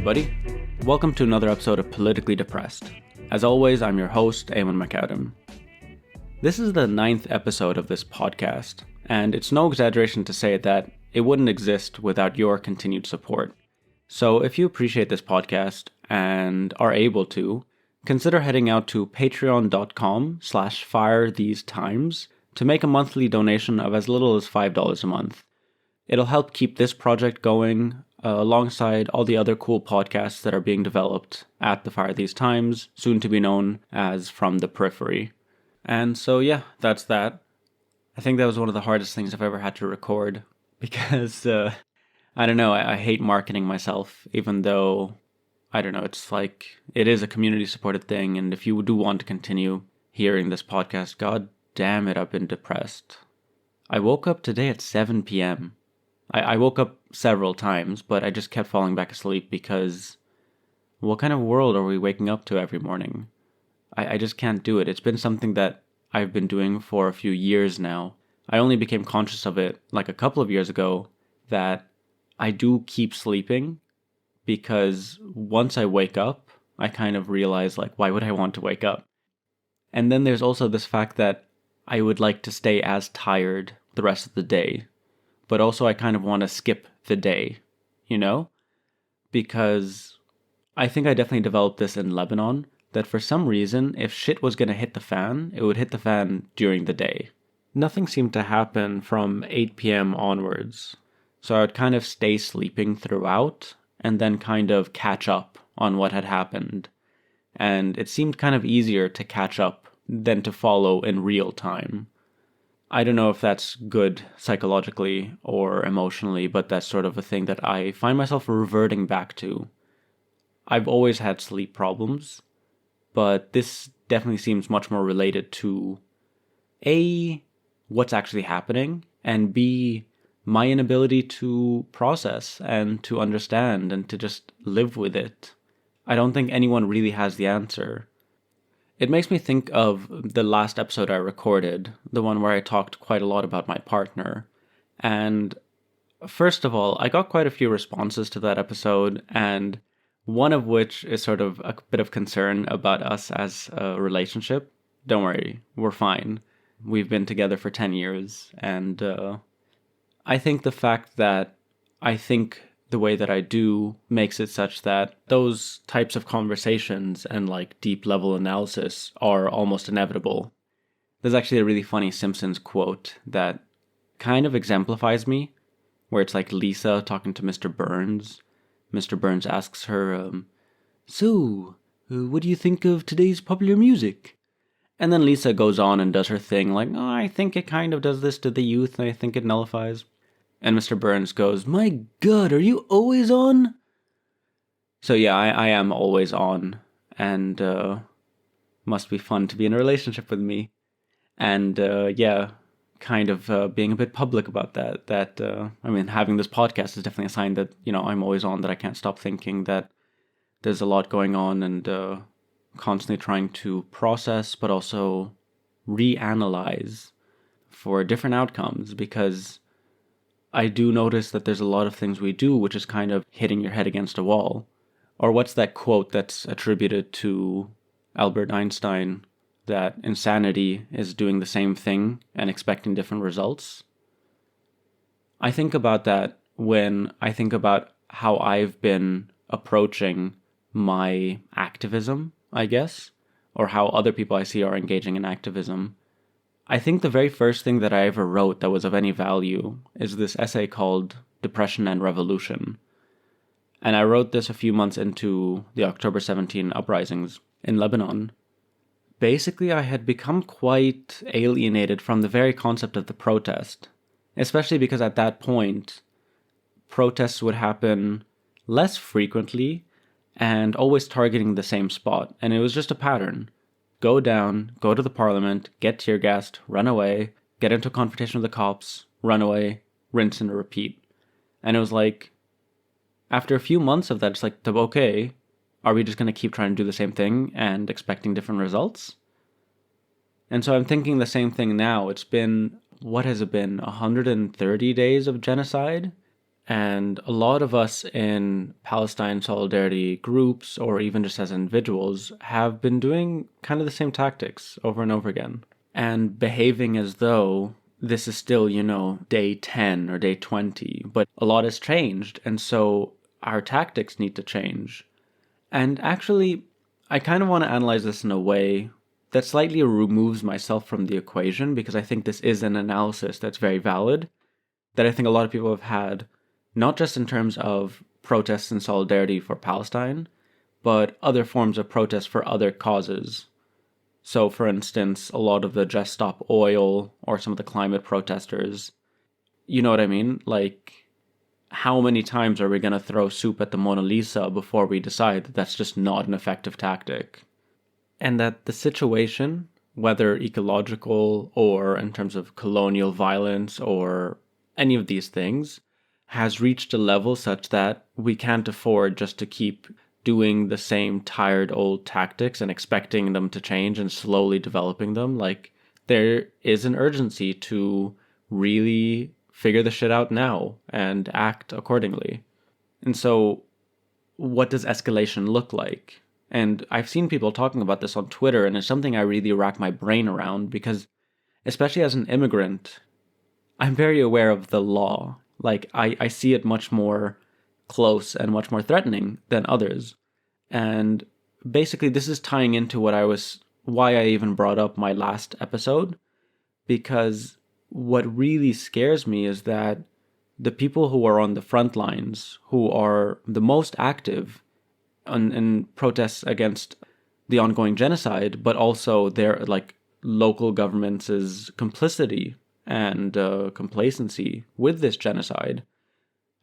everybody. Welcome to another episode of Politically Depressed. As always, I'm your host, Eamon McAdam. This is the 9th episode of this podcast, and it's no exaggeration to say that it wouldn't exist without your continued support. So if you appreciate this podcast and are able to, consider heading out to patreon.com/firethesetimes to make a monthly donation of as little as $5 a month. It'll help keep this project going alongside all the other cool podcasts that are being developed at the Fire These Times, soon to be known as From the Periphery. And so yeah, that's that. I think that was one of the hardest things I've ever had to record because, I don't know, I hate marketing myself, even though, I don't know, it's like, it is a community-supported thing, and if you do want to continue hearing this podcast, god damn it, I've been depressed. I woke up today at 7 p.m. I woke up several times, but I just kept falling back asleep because what kind of world are we waking up to every morning? I just can't do it. It's been something that I've been doing for a few years now. I only became conscious of it like a couple of years ago that I do keep sleeping because once I wake up, I kind of realize like, why would I want to wake up? And then there's also this fact that I would like to stay as tired the rest of the day. But also I kind of want to skip the day, you know? Because I think I definitely developed this in Lebanon, that for some reason, if shit was going to hit the fan, it would hit the fan during the day. Nothing seemed to happen from 8 p.m. onwards. So I would kind of stay sleeping throughout, and then kind of catch up on what had happened. And it seemed kind of easier to catch up than to follow in real time. I don't know if that's good psychologically or emotionally, but that's sort of a thing that I find myself reverting back to. I've always had sleep problems, but this definitely seems much more related to A, what's actually happening, and B, my inability to process and to understand and to just live with it. I don't think anyone really has the answer. It makes me think of the last episode I recorded, the one where I talked quite a lot about my partner. And first of all, I got quite a few responses to that episode, and one of which is sort of a bit of concern about us as a relationship. Don't worry, we're fine. We've been together for 10 years, and I think the fact that I think the way that I do makes it such that those types of conversations and like deep level analysis are almost inevitable. There's actually a really funny Simpsons quote that kind of exemplifies me, where it's like Lisa talking to Mr. Burns. Mr. Burns asks her, So, what do you think of today's popular music? And then Lisa goes on and does her thing like, oh, I think it kind of does this to the youth and I think it nullifies. And Mr. Burns goes, my God, are you always on? So yeah, I am always on, and must be fun to be in a relationship with me. And yeah, kind of being a bit public about that. I mean, having this podcast is definitely a sign that, you know, I'm always on, that I can't stop thinking, that there's a lot going on, and constantly trying to process, but also reanalyze for different outcomes, because I do notice that there's a lot of things we do which is kind of hitting your head against a wall. Or what's that quote that's attributed to Albert Einstein, that insanity is doing the same thing and expecting different results? I think about that when I think about how I've been approaching my activism, I guess, or how other people I see are engaging in activism. I think the very first thing that I ever wrote that was of any value is this essay called Depression and Revolution. And I wrote this a few months into the October 17 uprisings in Lebanon. Basically, I had become quite alienated from the very concept of the protest, especially because at that point, protests would happen less frequently and always targeting the same spot. And it was just a pattern. Go down, go to the parliament, get tear gassed, run away, get into a confrontation with the cops, run away, rinse and repeat. And it was like, after a few months of that, it's like, okay, are we just going to keep trying to do the same thing and expecting different results? And so I'm thinking the same thing now. It's been, what has it been, 130 days of genocide? And a lot of us in Palestine solidarity groups, or even just as individuals, have been doing kind of the same tactics over and over again and behaving as though this is still, day 10 or day 20, but a lot has changed. And so our tactics need to change. And actually, I kind of want to analyze this in a way that slightly removes myself from the equation, because I think this is an analysis that's very valid, that I think a lot of people have had, not just in terms of protests and solidarity for Palestine, but other forms of protest for other causes. So, for instance, a lot of the Just Stop Oil or some of the climate protesters, you know what I mean? Like, how many times are we going to throw soup at the Mona Lisa before we decide that that's just not an effective tactic? And that the situation, whether ecological or in terms of colonial violence or any of these things, has reached a level such that we can't afford just to keep doing the same tired old tactics and expecting them to change and slowly developing them. Like, there is an urgency to really figure the shit out now and act accordingly. And so, what does escalation look like? And I've seen people talking about this on Twitter, and it's something I really rack my brain around because, especially as an immigrant, I'm very aware of the law. Like, I see it much more close and much more threatening than others. And basically, this is tying into why I even brought up my last episode, because what really scares me is that the people who are on the front lines, who are the most active in protests against the ongoing genocide, but also their local governments' complicity and complacency with this genocide,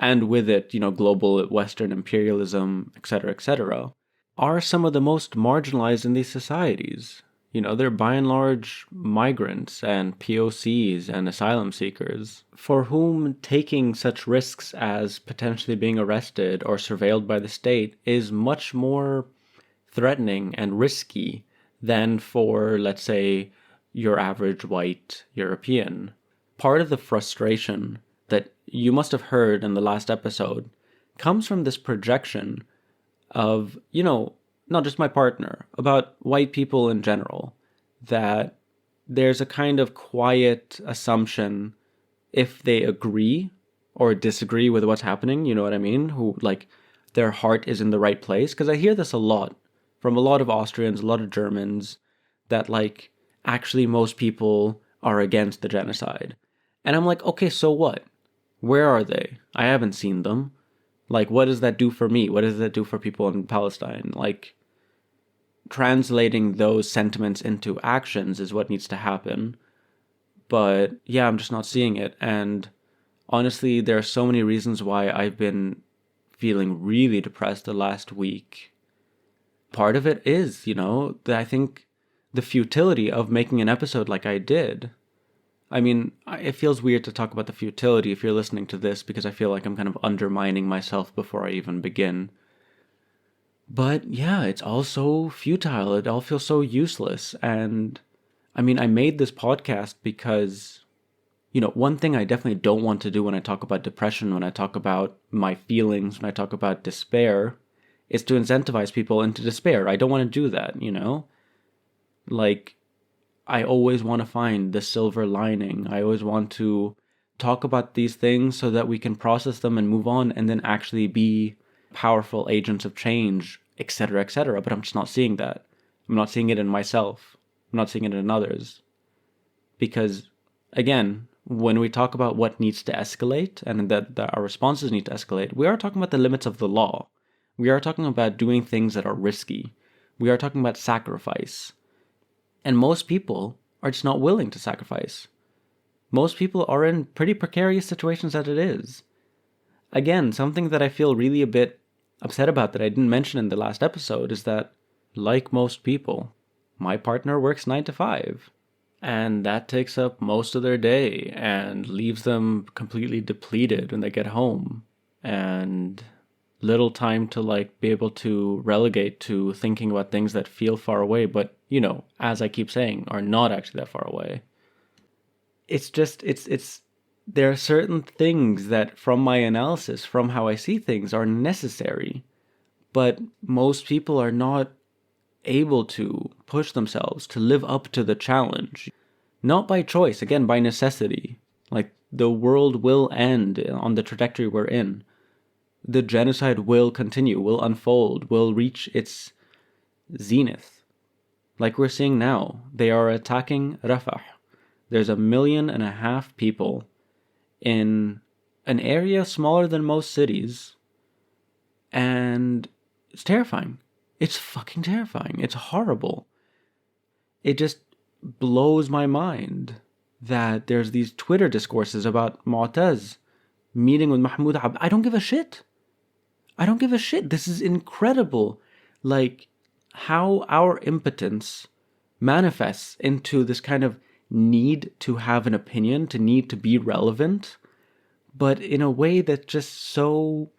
and with it, global Western imperialism, etc., are some of the most marginalized in these societies. They're by and large migrants and POCs and asylum seekers, for whom taking such risks as potentially being arrested or surveilled by the state is much more threatening and risky than for, let's say, your average white European. Part of the frustration that you must have heard in the last episode comes from this projection of, not just my partner, about white people in general, that there's a kind of quiet assumption, if they agree or disagree with what's happening, you know what I mean? Who, their heart is in the right place. Because I hear this a lot from a lot of Austrians, a lot of Germans, that, actually most people are against the genocide. And I'm like, okay, so what? Where are they? I haven't seen them. What does that do for me? What does that do for people in Palestine? Translating those sentiments into actions is what needs to happen. But yeah, I'm just not seeing it. And honestly, there are so many reasons why I've been feeling really depressed the last week. Part of it is, that I think the futility of making an episode like I did. I mean, it feels weird to talk about the futility if you're listening to this, because I feel like I'm kind of undermining myself before I even begin. But yeah, it's all so futile. It all feels so useless. And I mean, I made this podcast because, one thing I definitely don't want to do when I talk about depression, when I talk about my feelings, when I talk about despair, is to incentivize people into despair. I don't want to do that, I always want to find the silver lining. I always want to talk about these things so that we can process them and move on and then actually be powerful agents of change, etc., etc. But I'm just not seeing that. I'm not seeing it in myself. I'm not seeing it in others. Because, again, when we talk about what needs to escalate and that our responses need to escalate, we are talking about the limits of the law. We are talking about doing things that are risky. We are talking about sacrifice. And most people are just not willing to sacrifice. Most people are in pretty precarious situations as it is. Again, something that I feel really a bit upset about that I didn't mention in the last episode is that, like most people, my partner works 9 to 5. And that takes up most of their day and leaves them completely depleted when they get home. And little time to be able to relegate to thinking about things that feel far away, but, as I keep saying, are not actually that far away. It's just, it's there are certain things that, from my analysis, from how I see things, are necessary. But most people are not able to push themselves to live up to the challenge. Not by choice, again, by necessity. Like, the world will end on the trajectory we're in. The genocide will continue, will unfold, will reach its zenith. Like we're seeing now, they are attacking Rafah. There's 1.5 million people in an area smaller than most cities, and it's terrifying. It's fucking terrifying. It's horrible. It just blows my mind that there's these Twitter discourses about Mu'taz meeting with Mahmoud Abd. I don't give a shit. I don't give a shit. This is incredible. Like, how our impotence manifests into this kind of need to have an opinion, to need to be relevant, but in a way that's just so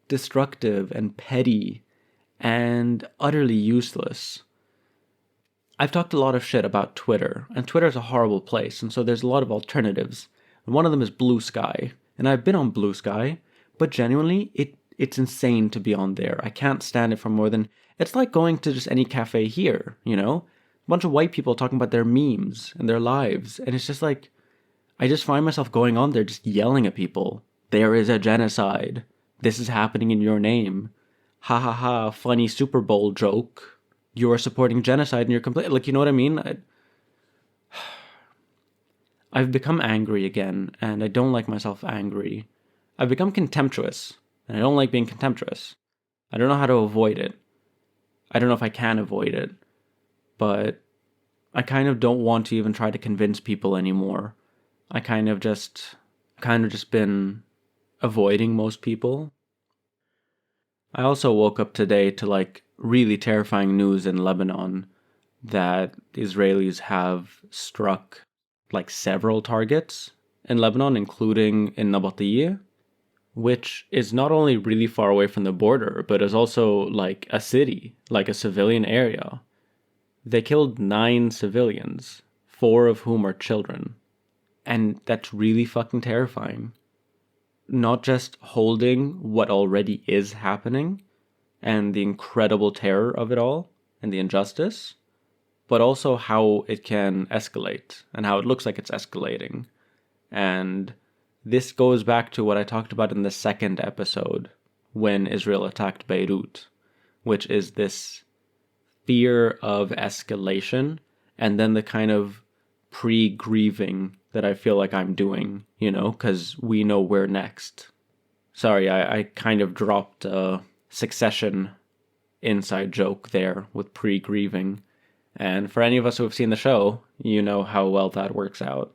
destructive and petty and utterly useless. I've talked a lot of shit about Twitter, and Twitter's a horrible place, and so there's a lot of alternatives. And one of them is Blue Sky, and I've been on Blue Sky, but genuinely, it's insane to be on there. I can't stand it for more than... It's like going to just any cafe here, you know? A bunch of white people talking about their memes and their lives, and it's just like... I just find myself going on there just yelling at people. There is a genocide. This is happening in your name. Ha ha ha, funny Super Bowl joke. You are supporting genocide and you're complete. Like, you know what I mean? I've become angry again, and I don't like myself angry. I've become contemptuous, and I don't like being contemptuous. I don't know how to avoid it. I don't know if I can avoid it, but I kind of don't want to even try to convince people anymore. I kind of just been avoiding most people. I also woke up today to like really terrifying news in Lebanon that the Israelis have struck like several targets in Lebanon, including in Nabatiyeh, which is not only really far away from the border, but is also like a city, like a civilian area. They killed 9 civilians, 4 of whom are children. And that's really fucking terrifying. Not just holding what already is happening and the incredible terror of it all and the injustice, but also how it can escalate and how it looks like it's escalating. And this goes back to what I talked about in the second episode when Israel attacked Beirut, which is this fear of escalation and then the kind of pre-grieving that I feel like I'm doing, you know, because we know where next. Sorry, I kind of dropped a Succession inside joke there with pre-grieving. And for any of us who have seen the show, you know how well that works out.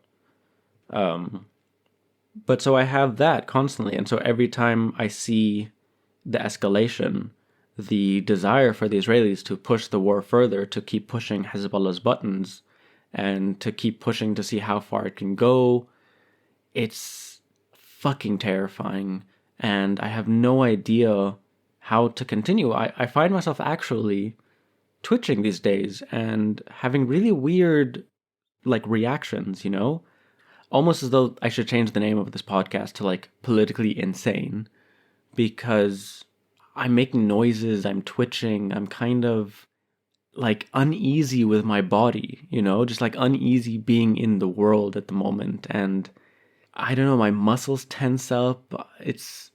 But so I have that constantly. And so every time I see the escalation, the desire for the Israelis to push the war further, to keep pushing Hezbollah's buttons, and to keep pushing to see how far it can go, it's fucking terrifying. And I have no idea how to continue. I find myself actually twitching these days and having really weird, like, reactions, you know? Almost as though I should change the name of this podcast to, like, politically insane. Because I'm making noises, I'm twitching, I'm kind of like uneasy with my body, you know, just like uneasy being in the world at the moment. And I don't know, my muscles tense up. It's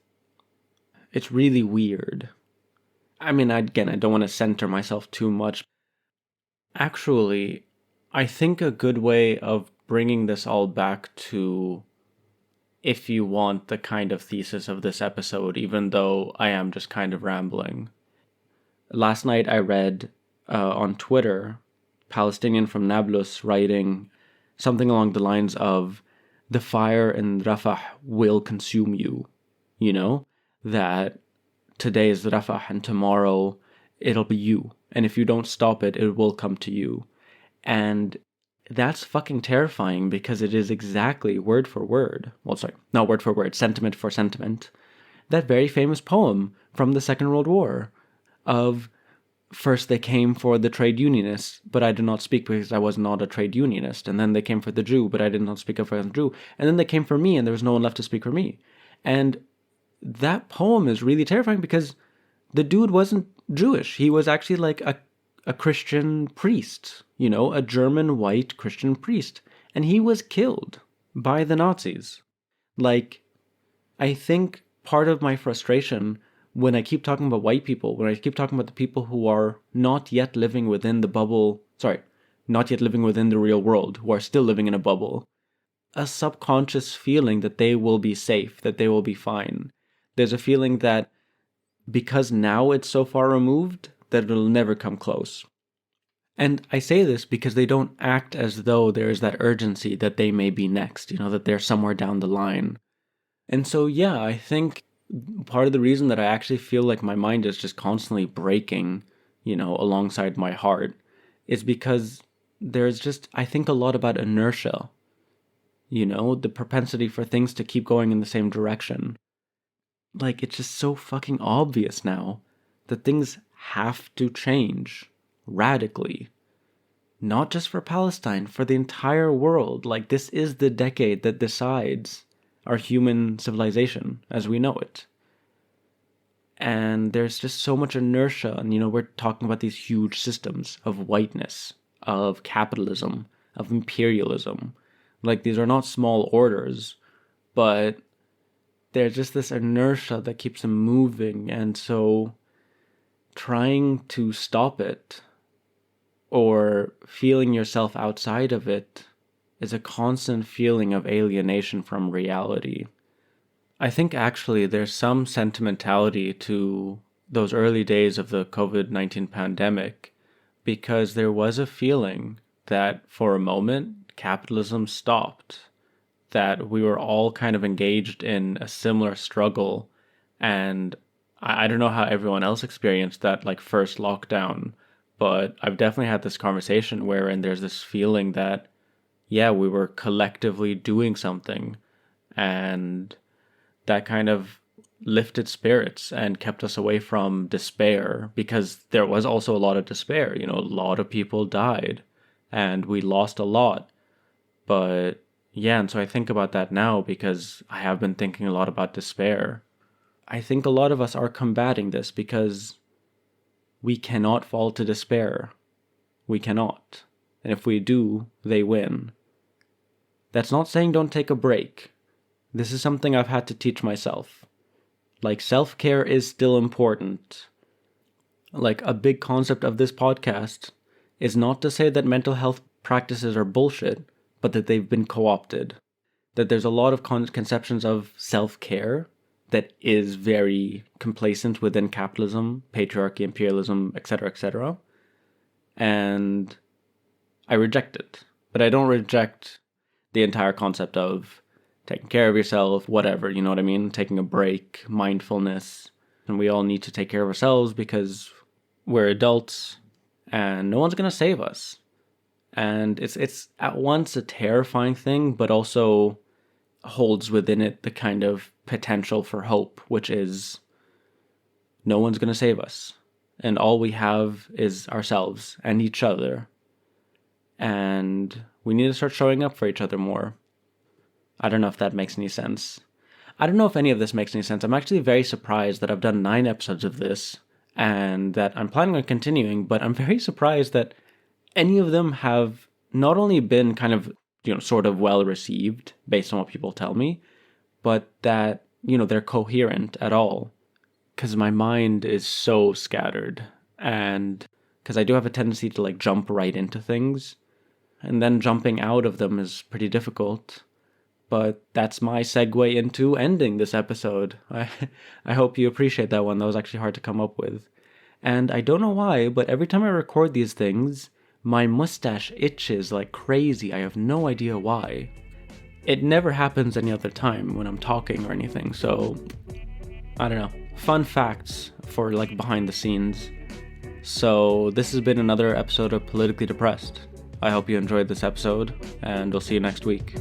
really weird. I mean, again, I don't want to center myself too much. Actually, I think a good way of bringing this all back to, if you want the kind of thesis of this episode, even though I am just kind of rambling. Last night I read on Twitter, Palestinian from Nablus writing something along the lines of, the fire in Rafah will consume you, you know, that today is Rafah and tomorrow it'll be you. And if you don't stop it, it will come to you. And that's fucking terrifying because it is exactly word for word. Well, sorry, not word for word, sentiment for sentiment. That very famous poem from the Second World War of first they came for the trade unionists, but I did not speak because I was not a trade unionist. And then they came for the Jew, but I did not speak up for the Jew. And then they came for me, and there was no one left to speak for me. And that poem is really terrifying because the dude wasn't Jewish. He was actually like a Christian priest, a German white Christian priest. And he was killed by the Nazis. Like, I think part of my frustration when I keep talking about white people, when I keep talking about the people who are not yet living within the bubble, not yet living within the real world, who are still living in a bubble, a subconscious feeling that they will be safe, that they will be fine. There's a feeling that because now it's so far removed, that it'll never come close. And I say this because they don't act as though there is that urgency that they may be next, that they're somewhere down the line. And so, yeah, I think part of the reason that I actually feel like my mind is just constantly breaking, alongside my heart, is because there's just, I think a lot about inertia, the propensity for things to keep going in the same direction. Like, it's just so fucking obvious now that things have to change radically. Not just for Palestine, for the entire world. Like, this is the decade that decides our human civilization as we know it. And there's just so much inertia. And, we're talking about these huge systems of whiteness, of capitalism, of imperialism. Like, these are not small orders, but there's just this inertia that keeps them moving. And so trying to stop it or feeling yourself outside of it is a constant feeling of alienation from reality. I think actually there's some sentimentality to those early days of the COVID-19 pandemic because there was a feeling that for a moment capitalism stopped, that we were all kind of engaged in a similar struggle. And I don't know how everyone else experienced that like first lockdown, but I've definitely had this conversation wherein there's this feeling that yeah, we were collectively doing something, and that kind of lifted spirits and kept us away from despair, because there was also a lot of despair. A lot of people died and we lost a lot. But yeah, and so I think about that now because I have been thinking a lot about despair. I think a lot of us are combating this because we cannot fall to despair. We cannot. And if we do, they win. That's not saying don't take a break. This is something I've had to teach myself. Like, self-care is still important. Like, a big concept of this podcast is not to say that mental health practices are bullshit, but that they've been co-opted. That there's a lot of conceptions of self-care that is very complacent within capitalism, patriarchy, imperialism, etc., and I reject it. But I don't reject the entire concept of taking care of yourself, whatever, you know what I mean? Taking a break, mindfulness. And we all need to take care of ourselves because we're adults and no one's going to save us. And it's at once a terrifying thing, but also holds within it the kind of potential for hope, which is no one's going to save us. And all we have is ourselves and each other. And we need to start showing up for each other more. I don't know if that makes any sense. I don't know if any of this makes any sense. I'm actually very surprised that I've done 9 episodes of this and that I'm planning on continuing, but I'm very surprised that any of them have not only been kind of, sort of well received based on what people tell me, but that, they're coherent at all. Because my mind is so scattered, and because I do have a tendency to like jump right into things, and then jumping out of them is pretty difficult. But that's my segue into ending this episode. I hope you appreciate that one. That was actually hard to come up with. And I don't know why, but every time I record these things, my mustache itches like crazy. I have no idea why. It never happens any other time when I'm talking or anything, so I don't know. Fun facts for like behind the scenes. So this has been another episode of Politically Depressed. I hope you enjoyed this episode, and we'll see you next week.